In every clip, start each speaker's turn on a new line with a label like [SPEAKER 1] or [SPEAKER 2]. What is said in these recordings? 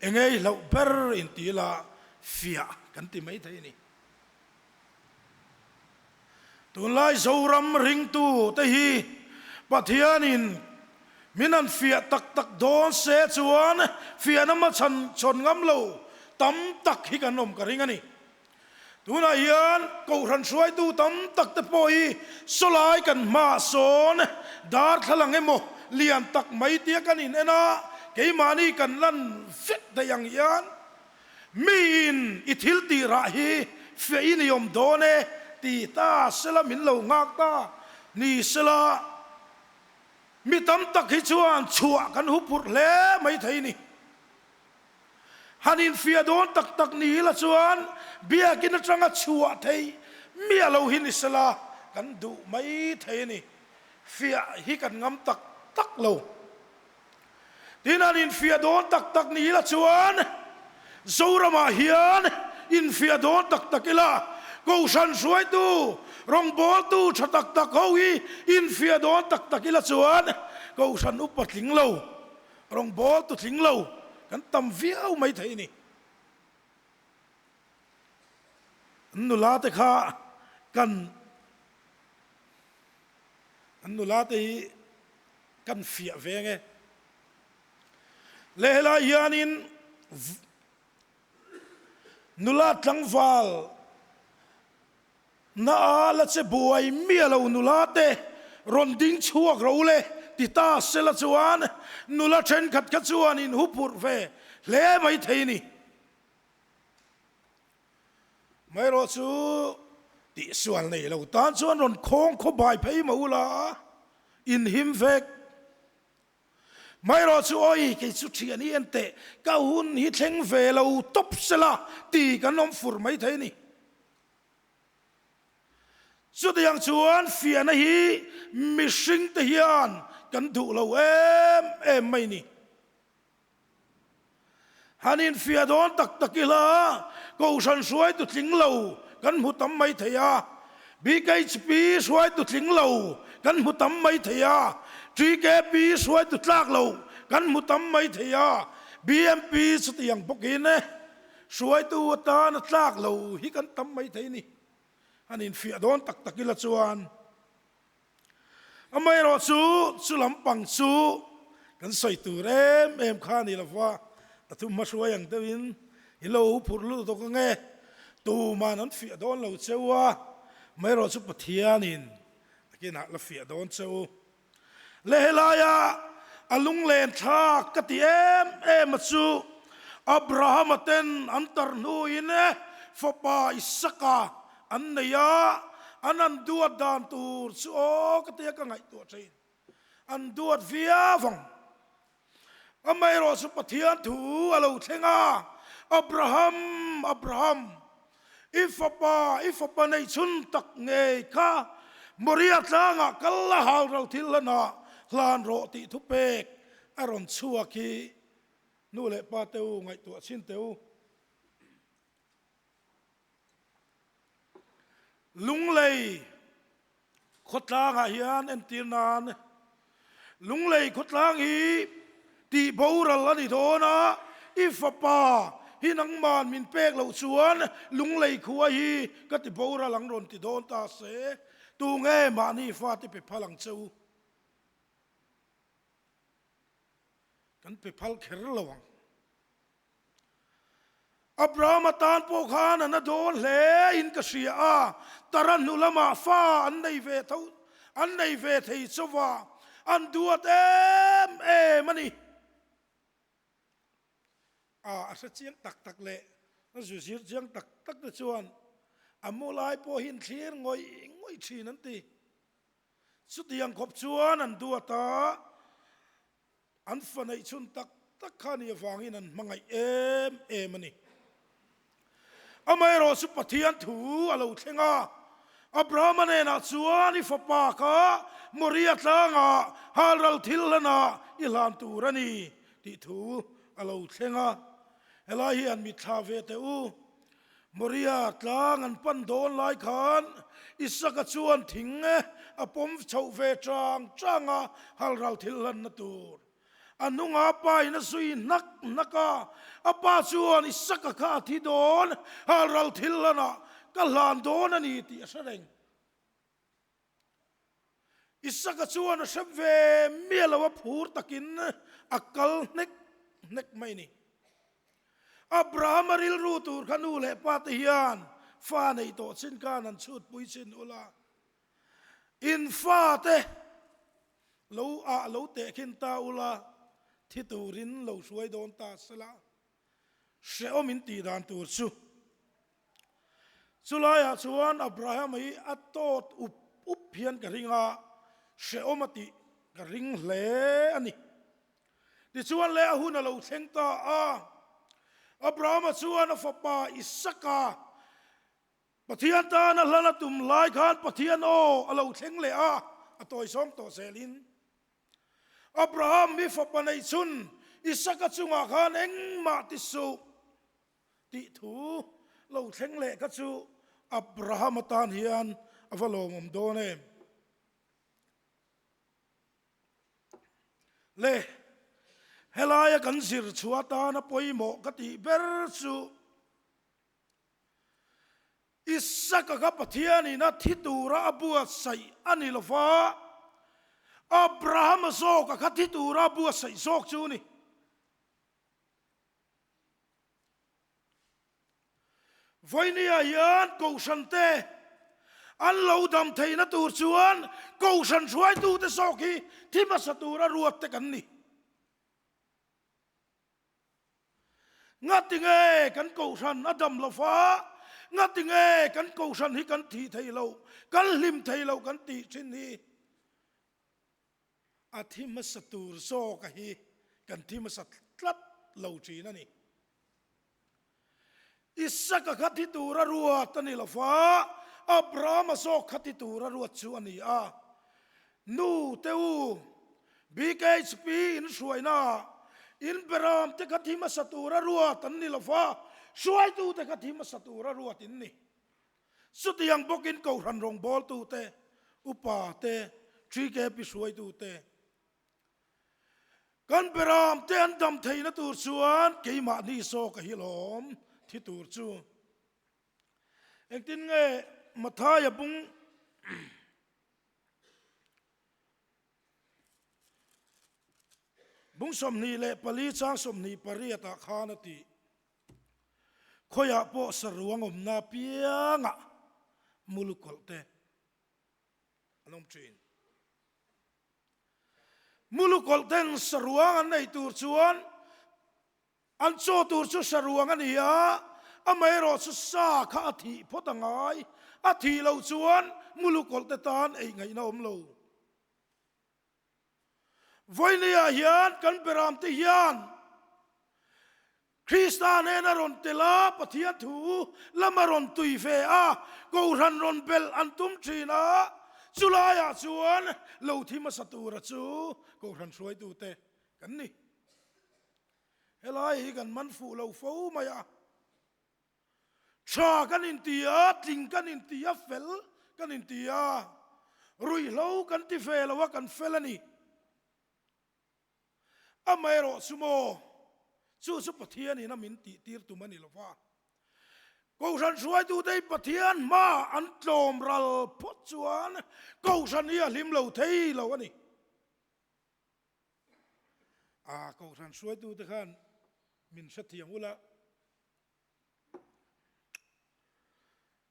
[SPEAKER 1] engei lo ber in ti la fia kan ti mai thei ni tun lai zoram ring tu te hi pathianin minan fia tak tak don se chuan fia nama chan chon ngam lo tam tak hi kanom ka ring ani tuna hian ko ran suai tu tam tak te poi solai kan ma son dar thalang emo lian tak mai tia kanin ena ke mani kan lan fit da yang yan min ithil ti ra hi fe ini yom done ti ta sela min lo ngak ta ni sela mi tam tak hi chuan chua kan hu pur le mai thei ni hanin fia don tak tak ni la chuan bia kin atanga chua thei mi alo hin isla kan du mai thei ni fia hi kan ngam tak tak lo tinanin fia don tak tak ni la chuan zorama hian in fia don tak tak ila ko san suai tu rong bol tu chatak tak howi in fia don tak tak ila chuan ko san upat ling lo rong bol tu thing lo kan tam viau mai thei ni nu la te kha kan nu la te kan fia ve nge le la yanin nu la tlang val na la che buai mi lo nu la te ron ding chuak ro le ti ta sela chuan nu la chen khat kha chuan in hupur ve le mai thei ni mai ro chu ti sual nei lo tan chuan ron khong kho bai phei mo la in him vek mai ro chu oi ke chu thian hi ente ka hun hi thleng ve lo top sela ti kan nom fur mai thei ni chu tiang chuan fian a hi mishing te hian kan du lo em mai ni hanin fia don tak takila ko san suai tu tling lo kan mu tam mai theya bkp suai tu tling lo kan mu tam mai theya gkp suai tu tlak lo kan mu tam mai theya bmp chu tiang bokin ne suai tu ta na tlak lo hi kan tam mai thei ni hanin fia don tak takila chuan amai ro chu lampang chu kan soi tu rem em kha ni lawa tu ma suai ang tawin ilo phurlu to ka nge tu man an fia don lo chewa mai ro chu pathianin akina la fia don cheu le helaya alung len tha ka ti em chu abraham ten antar nu ine fopa isaka anneya anan duat dan tur chu o ka te ka ngai to chain an duat via vong amai ro su pathian thu alo thenga abraham ifapa nei chun tak nge kha moria tlanga kalla hal ro thilana hlan ro ti thu pek aron chuaki nu le pa teu ngai to chin teu lung lei khotlang a hian en tirnan lung lei khotlang hi ti boral ani dona ifapa hinang man min pek lo chuan lung lei khuwa hi ka ti bora lang ron ti don ta se tu nge ma ni fa ti pe phalang cheu kan pe phal kher lawang abraham tan po khan na don hle in ka sia a taran nulama fa an nei ve thei chowa an duat em ani asa chiang tak tak le na zu sir chiang tak tak na chuan amulai po hin thlir ngoi thi nan ti chu tiang khop chuan an duata an fanai chun tak tak khani awangin an mangai em ani amai ro su pathian thu alo thlenga abraham ne na chuan I fapa ka moria tlanga halral thilana ilan turani ti thu alo thlenga elahi an mi thave te u moria tlang an pan don lai khan isaka chuan thing apom chho ve tranga halral thilan na tur อันนุ่งอาไปนะสุยนักอาปาชวนอิสักข้าที่โดนฮารัลทิลละนะก็ลานโดนนี่ที่เสด็จอิสักชวนเสเวเมียละว่าพูดตะกินอักลเน็กไม่นี่อับราฮัมริลรูตูขันูเลปาติยานฟ้าในโตสินกานันชุดปุยสินอุลาอินฟ้าเตเราเตะขินตาอุลาที่ตูรินเราช่วยโดนตาสละเสอมินตีดานตูสุสุลายชวนอับราฮัมให้อัตโตอุปเพียนกระริงาเสอมติกระริงเล่อันนี้ดิชวนเล่หุ่นเราเชงตาอับราฮัมชวนฟปาอิสกาปะเทียนตานะละนะตุมลายขานปะเทียนโอเราเชงเล่ตัวสองตัวเซลินอับราฮัมมีฟปาในชุนอิสกาจุงอาขานเอ็งมาติสุติถูเราเชงเล่กัจูอับราฮัมตานเฮียนอฟโลมมโดเนเล่เฮลายกันสิรชัวตานะปอยโมกติเบรสุอิสักกับปะเทียนี่นะทิตูระบัวใส่อันนี้ละฟ้าอับราฮัมโซกับทิตูระบัวใส่โซกจูนี่ไฟนี่ยันกูสันเตอันเราดำเทนะตูชวนกูสันช่วยตูเตโซกีที่มาสตูระรวดเตกันนี่งัดติงเอกันกูสันอดัมละฟ้างัดติงเอกันกูสันให้กันทีไทยเรากันลิมไทยเรากันตีชินนี้อาทิมาสตูรโซกะฮีกันที่มาสัตลัดเราจีนั่นนี่อิสักขัดที่ตูระรวดตันนี่ละฟ้าอับราฮัมโซขัดที่ตูระรวดชวนนี่นูเตวบีเกสปีอินสวยนาอินเบรามเตขัดที่มาสตูระรวดตันนี่ละฟ้าสวยตูเตขัดที่มาสตูระรวดอินนี่สุดยังบอกินเกาหันรองบอลตูเตอุปาเตทรีเกปิสวยตูเตกันเบรามเตอันดำไทยนะตูชวนเกี่ยมานี่โซกะฮิลอมที่ตูจูเอ็งตินเงมาท้ายบุ้งบุ้งสมนีเละปลีจ้างสมนีปริยตาขานติขอยาโปสรวงอมนาเปียงะมุลุกอลเตน้องจีนมุลุกอลเตนสรวงอันในตูชวนอันโซตูชุสรวงอันนี้อเมรอสุสาข้าอธิพตังไงอธิเราชวนมุลุกอลเตตานเองไงน้อมเราไว้เนี่ยยันกันเปรามติยันคริสตานเนนรอนเตลาปะเทียถูละมารอนตุยเฟกูรันรอนเบลอันตุมชีนาสุลายาชวนเราที่มาสตูระจูกูรันสวยตูเตกันนี่เฮลัยกันมันฟูเราฟูมายาชากันอินเดียติงกันอินเดียเฟลกันอินเดียรุยเรากันที่เฟลว่ากันเฟลนี่อเมรอสุโมสู้สุปเทียนี่นะมินติตีร์ตุมันนี่ละฟ้ากูฉันช่วยดูได้ปะเทียนมาอันโจมรัลพดชวนกูฉันเนี่ยลิมเราเที่เราวะนี่กูฉันช่วยดูแต่ขันมินเสถียงอุละ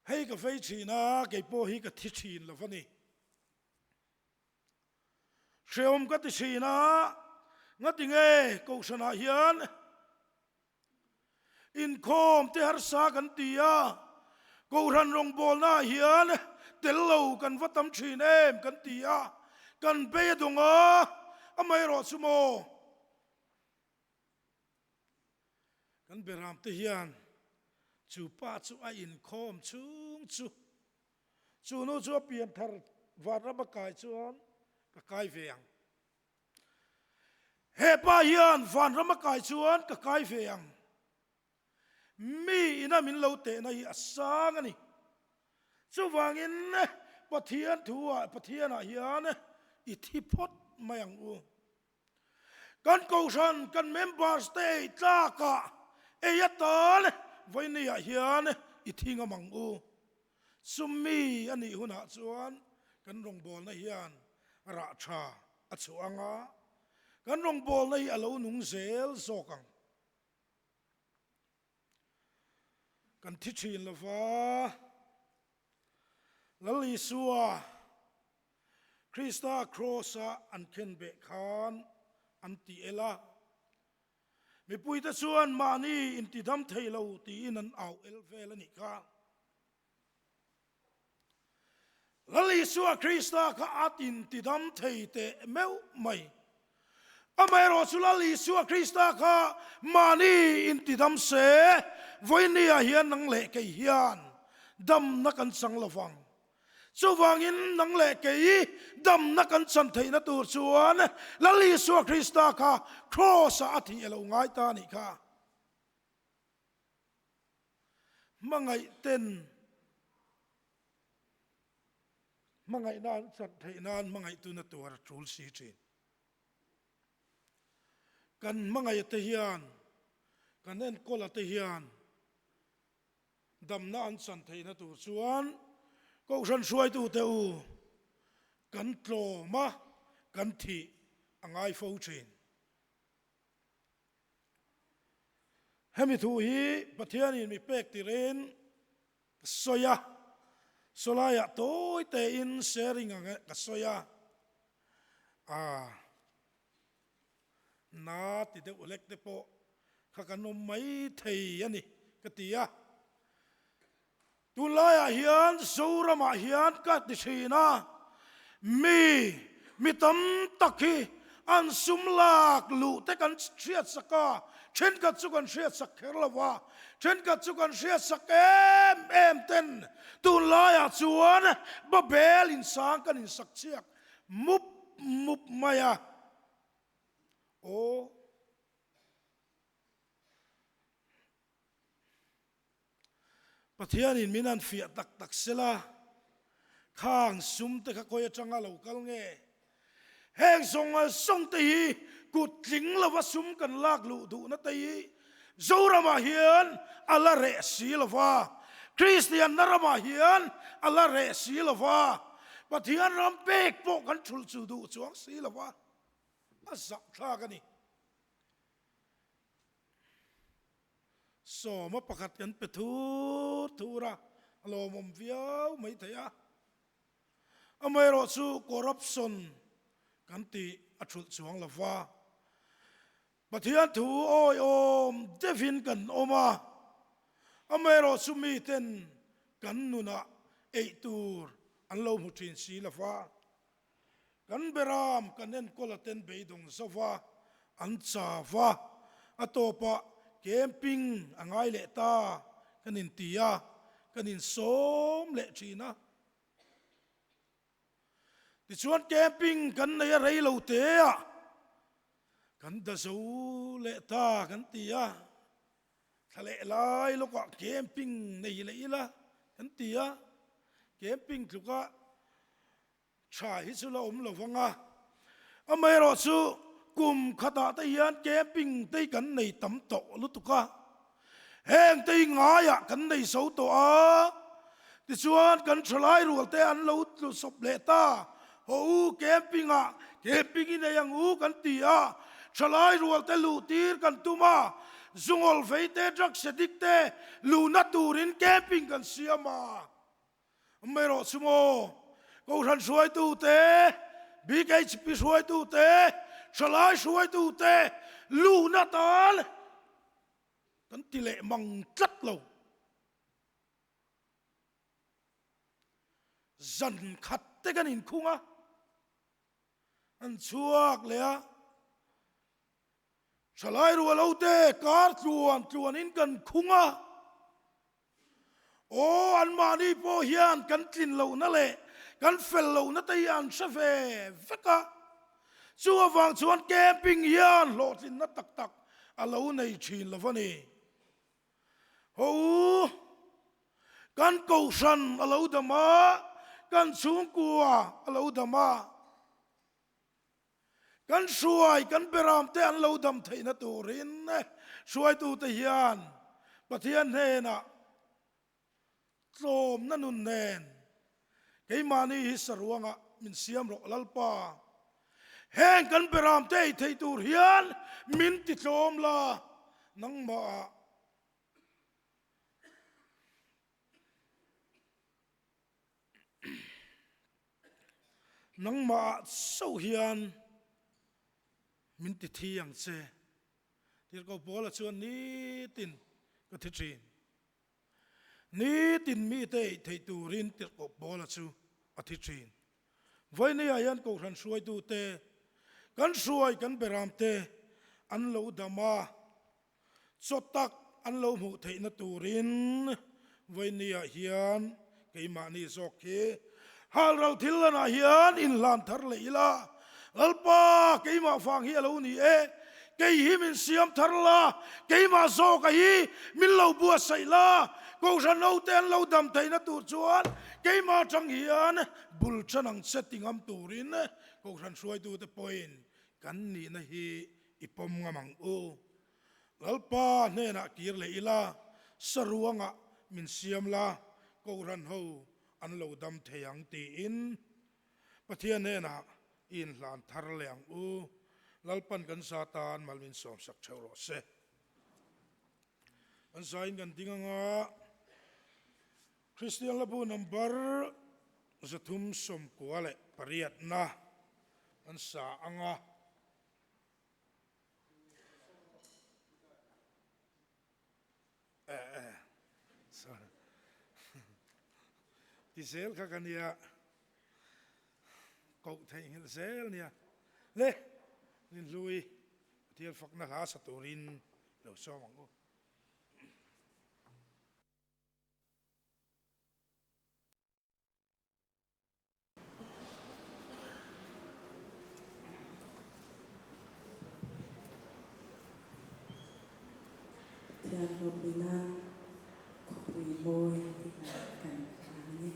[SPEAKER 1] ให้กับไฟชีนะเก็บโปให้กับทิชีนละฟันนี่เชื่อมกับทิชีนะงัดยังไงกูชนะเฮียนอินคอมเตหร์สากันตีกูรันรองบอลน่าเฮียนเตลลูกันวัดตำชีนเอมกันตีกันเบียดงไม่รอสโมกันเบรามเตียนจูป้าจูอินคอมจูโนจูเปลี่ยนทาร์วาระบกายจวนกกายเฟียงเฮป้าเฮียนฟันระบกายจวนกกายเฟียงมีน่ามินเราเตะในอัศางนี่จูวางินปะเทียนทัวปะเทียนเฮียนอิทธิพจน์มาอย่างอู kan cầu san kan members te tla ka eyatal voi ni a hian I thinga mang u summi ani huna chuan kan rong bol na hian ra tha a chuanga kan rong bol nei alo nung zel zokang kan thi thin lova lali suwa Krista crossa an ken be khan an ti ela mi pui ta chuan mani in ti dam theilo ti in an au el vel ani ka lali suwa Krista ka atin ti dam thei te meu mai amai ro chu lali suwa Krista ka mani in ti dam se voini a hian nang le ke hian dam na kan sang lawang chu wangin nang le ke dam na kan chan thei na tur chuan lali suwa Krista ka cross a thi elo ngai ta ni kha mangai ten mangai nan chan thei nan mangai tu na tur chul si chin kan mangai te hian kan en kola te hian dam na an chan thei na tur chuan ko san suai tu te u kan tlo ma kan thi angai fo chin hemi thu hi pathian in mi pek ti ren soya solaya toy te in sharing anga ka soya na ti de ulek te po kha kanom mai thei ani ka tia tulaya hian zorama hian ka ti thina mi tam takhi an sumlak lu te kan thiat saka chen ka chu kan thiat sak kherlawa chen ka chu kan thiat sak em ten tulaya chuan ba bel in sang kan in sak chiak mup maya o pathian in minan fia tak sela khang sum te kha koya changa lokal nge heng song te hi kut tling lawa sum kan lak lu du na te hi zorama hian ala re si lawa Christian narama hian ala re si lawa pathian ram pek po kan thul chu du chuang si lawa azak tha kani so ma pakhat kan pe thura alomom viau mai thaya amai ro chu corruption kan ti athul chuang lawa pathian thu oi om devin kan oma amai ro chu mi ten kan nuna ei tur an lo mu thin si lawa kan beram kan en kolaten beidong zawa an chawa atopa camping angai le ta kanin tia kanin som le china ti chuan camping kan nei rei lo te a kan da zo le ta kan tia thale lai lo ka camping nei le ila kan tia camping thuka chai hi chu lo lo wanga amai ro chu kum khata te hian camping te kan nei tam to lutuka heng te nga ya kan nei so to a ti chuan kan thlai rual te an lo lu sop le ta ho camping a camping in yang u kan ti a thlai rual te lu tir kan tuma zungol veite drug sedik te lu na turin camping kan siama amai ro chumo ko ran suai tu te BHP suai tu te Salai suai tu te lu na tal kan ti le mang tlat lo zan khat te kan in khunga an chuak le a salai ru lo te kar chuan in kan khunga o an mani po hian kan tlin lo na le kan fel lo na te an save veka chua wang chuan camping hian lotlin na tak alo nei thin lovani ho kan ko san alo dama kan chung kwa alo dama กันช่วยกันไปรำแต่อันเราดำไทยนะตูรินช่วยตูตะยานปะเทียนเฮนะโสมนันนุนเนนไกมานีฮิสรวงะมินเสียมรกลัลปาแห่งกันไปรำแต่ไทยตูเรียนมินติโสมลานังมานังมาเศร้าเฮียนมินติที่ยังเจที่เราบอกละชวนนี้ตินก็ทิจีนนี้ตินมีเตยไทยตูรินที่เราบอกละชูอธิจีนไว้ในอายันกูรันช่วยดูเตกันช่วยกันไปรำเตอันเราดามาสดตักอันเราหูไทยนตูรินไว้ในอายันไกมานีสอกเคฮาเราทิลนาเฮียนอินลานทาร์เลยละลัลปาเกยมาฟังเฮียเรานี่เกยฮิมินเสียมทาร์ละเกยมาโซกฮีมินเราบัวใส่ละกูฉันเอาเต้นเราดำไทยนะตูจวนเกยมาจังเฮียนบุลชันังเซตติงอัมตูรินกูฉันช่วยดูแต่ปอยน์กันนี่นะฮีอิปมงามังอูลัลปาเนนักกีร์เลยละสรวงะมินเสียมละกูฉันเอาอันเราดำเทียงตีอินปะเทียนเนนะอินหลานทาร์เลียงอูลัลปันกันซาตานมัลมินสอมสักเชารเซอันสายกันติงงะคริสเตียนละพูนัมเบอร์จะทุ่มสมกัวเลปริยัตนะอันสาอังะที่เซลข้ากันเนี่ยกูไทยเซลเนี่ยเล่ลินลุยที่ฝักนักหาสตูรินเราชอบมังกู
[SPEAKER 2] เทียนลมดีนะขอบคุณโบยที่มากันครั้งนี้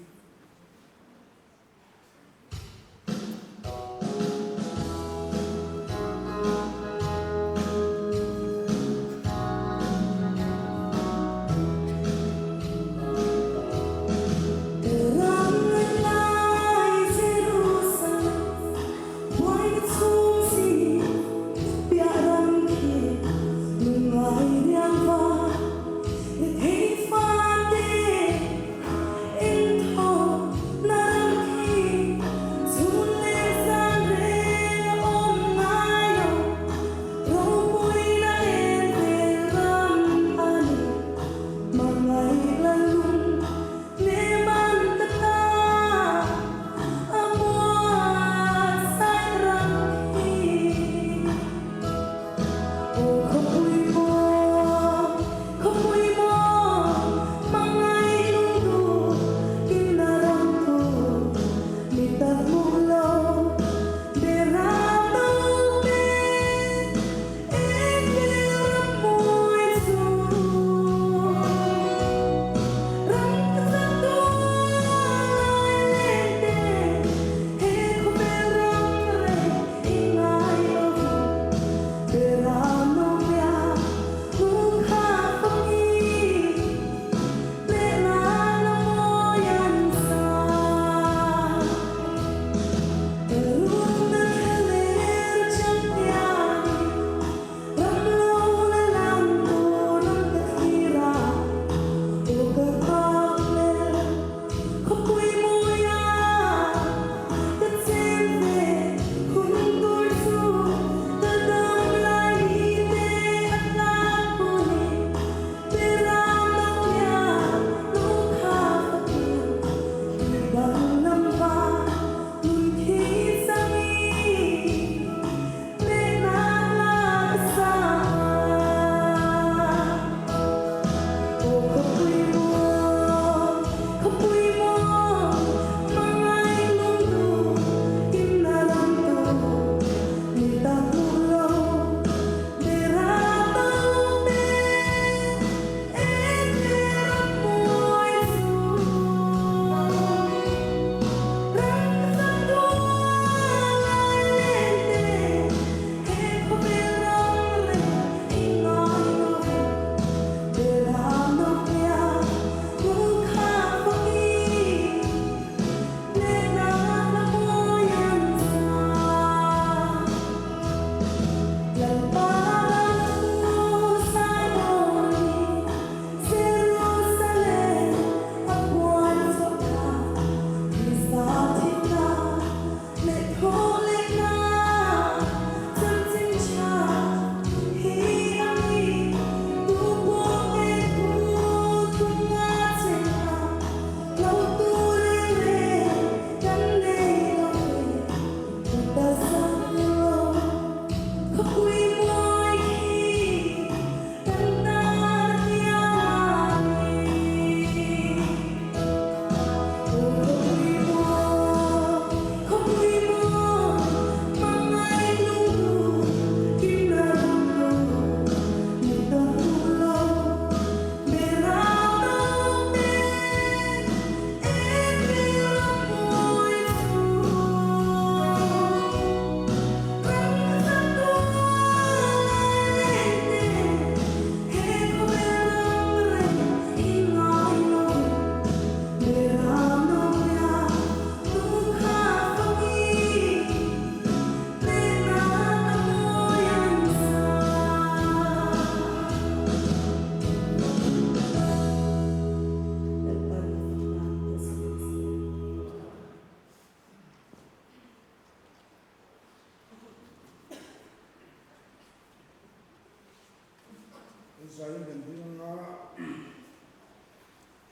[SPEAKER 1] nga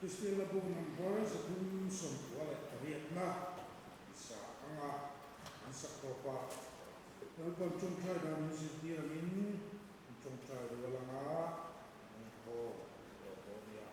[SPEAKER 1] Kristian la bung number sa kung som wala tariat na sa anga ang sakto pa ng pagchong try na music di amin pagchong try wala nga ko niya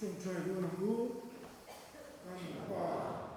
[SPEAKER 1] chung try do na ku kan pa